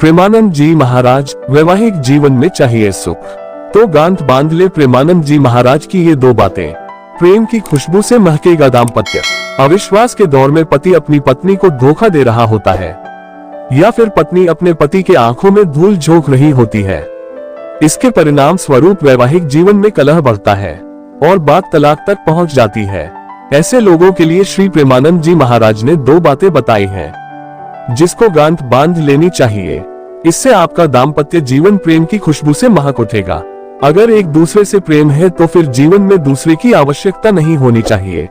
प्रेमानंद जी महाराज, वैवाहिक जीवन में चाहिए सुख तो गांठ बांध ले प्रेमानंद जी महाराज की ये दो बातें। प्रेम की खुशबू से महकेगा दाम्पत्य। अविश्वास के दौर में पति अपनी पत्नी को धोखा दे रहा होता है या फिर पत्नी अपने पति के आंखों में धूल झोंक रही होती है। इसके परिणाम स्वरूप वैवाहिक जीवन में कलह बढ़ता है और बात तलाक तक पहुंच जाती है। ऐसे लोगों के लिए श्री प्रेमानंद जी महाराज ने दो बातें बताई हैं जिसको गांठ बांध लेनी चाहिए। इससे आपका दाम्पत्य जीवन प्रेम की खुशबू से महक उठेगा। अगर एक दूसरे से प्रेम है तो फिर जीवन में दूसरे की आवश्यकता नहीं होनी चाहिए।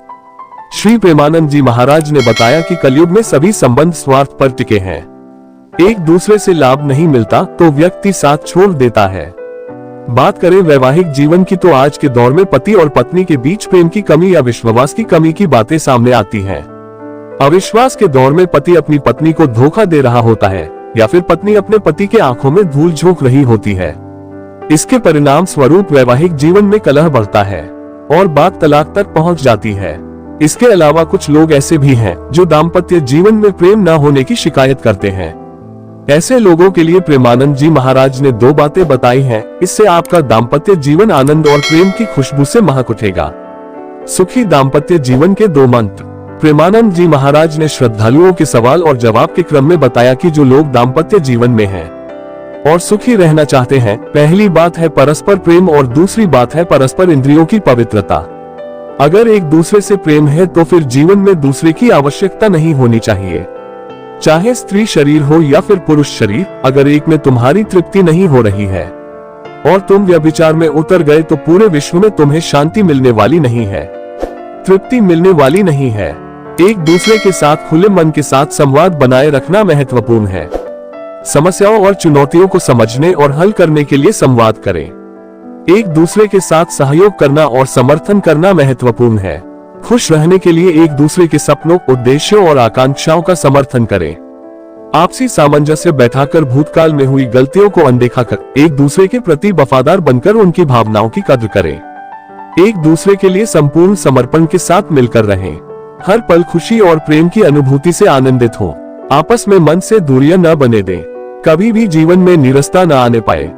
श्री प्रेमानंद जी महाराज ने बताया कि कलयुग में सभी संबंध स्वार्थ पर टिके हैं। एक दूसरे से लाभ नहीं मिलता तो व्यक्ति साथ छोड़ देता है। बात करें वैवाहिक जीवन की तो आज के दौर में पति और पत्नी के बीच प्रेम की कमी या विश्वास की कमी की बातें सामने आती हैं। अविश्वास के दौर में पति अपनी पत्नी को धोखा दे रहा होता है या फिर पत्नी अपने पति के आंखों में धूल झोंक रही होती है। इसके परिणाम स्वरूप वैवाहिक जीवन में कलह बढ़ता है और बात तलाक तक पहुंच जाती है। इसके अलावा कुछ लोग ऐसे भी हैं जो दाम्पत्य जीवन में प्रेम न होने की शिकायत करते हैं। ऐसे लोगों के लिए प्रेमानंद जी महाराज ने दो बातें बताई हैं। इससे आपका दाम्पत्य जीवन आनंद और प्रेम की खुशबू से महक उठेगा। सुखी दाम्पत्य जीवन के दो मंत्र। प्रेमानंद जी महाराज ने श्रद्धालुओं के सवाल और जवाब के क्रम में बताया कि जो लोग दाम्पत्य जीवन में हैं और सुखी रहना चाहते हैं, पहली बात है परस्पर प्रेम और दूसरी बात है परस्पर इंद्रियों की पवित्रता। अगर एक दूसरे से प्रेम है तो फिर जीवन में दूसरे की आवश्यकता नहीं होनी चाहिए, चाहे स्त्री शरीर हो या फिर पुरुष शरीर। अगर एक में तुम्हारी तृप्ति नहीं हो रही है और तुम व्यभिचार में उतर गए तो पूरे विश्व में तुम्हें शांति मिलने वाली नहीं है, तृप्ति मिलने वाली नहीं है। एक दूसरे के साथ खुले मन के साथ संवाद बनाए रखना महत्वपूर्ण है। समस्याओं और चुनौतियों को समझने और हल करने के लिए संवाद करें। एक दूसरे के साथ सहयोग करना और समर्थन करना महत्वपूर्ण है। खुश रहने के लिए एक दूसरे के सपनों, उद्देश्यों और आकांक्षाओं का समर्थन करें। आपसी सामंजस्य बैठाकर भूतकाल में हुई गलतियों को अनदेखा कर एक दूसरे के प्रति वफादार बनकर उनकी भावनाओं की कद्र करें। एक दूसरे के लिए संपूर्ण समर्पण के साथ मिलकर रहें। हर पल खुशी और प्रेम की अनुभूति से आनंदित हो। आपस में मन से दूरियां न बने दें। कभी भी जीवन में निरस्ता न आने पाए।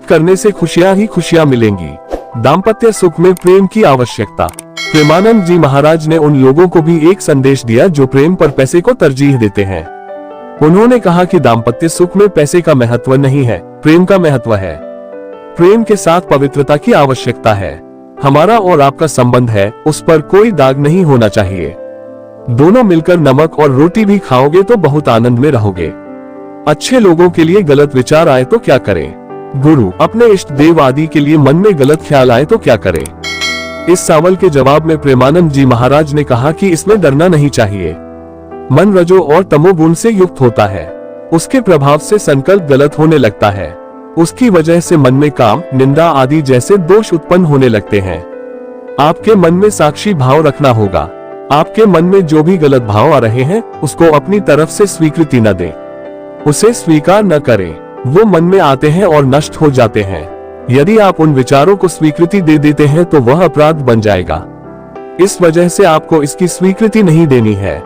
करने से खुशियां ही खुशियां मिलेंगी। दाम्पत्य सुख में प्रेम की आवश्यकता। प्रेमानंद जी महाराज ने उन लोगों को भी एक संदेश दिया जो प्रेम पर पैसे को तरजीह देते हैं। उन्होंने कहा कि दाम्पत्य सुख में पैसे का महत्व नहीं है, प्रेम का महत्व है। प्रेम के साथ पवित्रता की आवश्यकता है। हमारा और आपका संबंध है, उस पर कोई दाग नहीं होना चाहिए। दोनों मिलकर नमक और रोटी भी खाओगे तो बहुत आनंद में रहोगे। अच्छे लोगों के लिए गलत विचार आए तो क्या करें? गुरु अपने इष्ट देव आदि के लिए मन में गलत ख्याल आए तो क्या करें? इस सवाल के जवाब में प्रेमानंद जी महाराज ने कहा कि इसमें डरना नहीं चाहिए। मन रजो और तमोगुण से युक्त होता है। उसके प्रभाव से संकल्प गलत होने लगता है। उसकी वजह से मन में काम, निंदा आदि जैसे दोष उत्पन्न होने लगते हैं। आपके मन में साक्षी भाव रखना होगा। आपके मन में जो भी गलत भाव आ रहे हैं उसको अपनी तरफ से स्वीकृति न दें, उसे स्वीकार न करें। वो मन में आते हैं और नष्ट हो जाते हैं। यदि आप उन विचारों को स्वीकृति दे देते हैं तो वह अपराध बन जाएगा। इस वजह से आपको इसकी स्वीकृति नहीं देनी है।